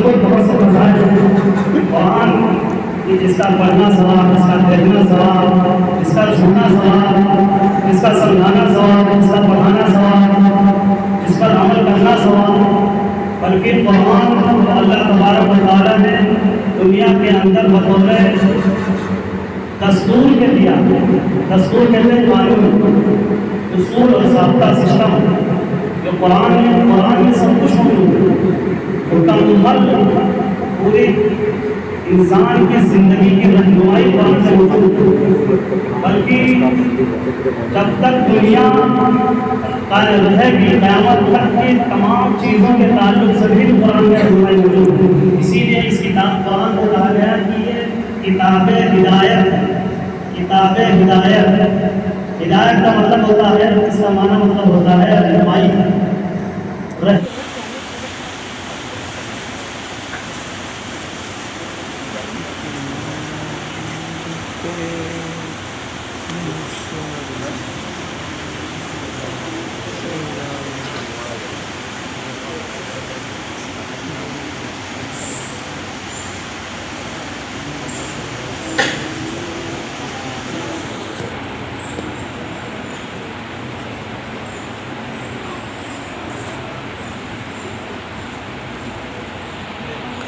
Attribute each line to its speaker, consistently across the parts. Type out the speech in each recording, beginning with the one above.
Speaker 1: को बहुत से मज़ाहिर हैं कुरान कि जिसका पढ़ना सवाब, जिसका देखना सवाब, जिसका सुनना सवाब, जिसका समझाना सवाब, जिसका पढ़ाना सवाब, जिस पर अमल करना सवाब। बल्कि कुरान को अल्लाह तबारक व तआला ने दुनिया के अंदर बतौर दस्तूर के दिया। दस्तूर कहते हैं कानून, उसूल और साबता सिस्टम जो कुरान में सब कुछ मौजूद है। मुकम्मल पूरे इंसान की ज़िंदगी की रहनुमाई कुरान से मौजूद है। बल्कि जब तक दुनिया कायम रहेगी, क़यामत तक की तमाम चीज़ों के ताल्लुक से भी कुरान में रहनुमाई मौजूद है। इसीलिए इस किताब कुरान को कहा गया कि ये किताब हिदायत है। किताब हिदायत, हिदायत का मतलब होता है, इसका माना मतलब होता है रहनुमाई।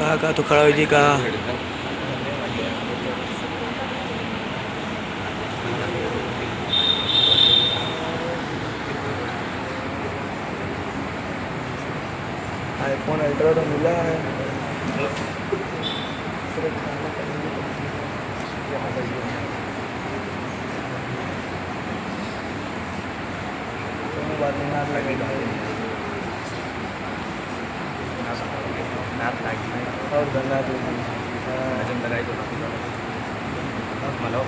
Speaker 2: कहा तो खड़ा हो जी कहा आईफोन अल्ट्रा तो मिला है। बात नहीं नाम लगेगा और गंगा तो लगाई तो मला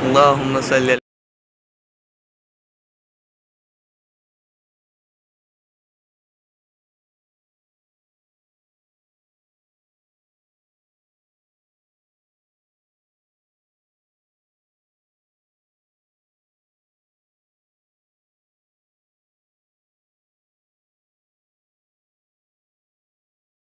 Speaker 3: अल्लाहुम्मा सल्ली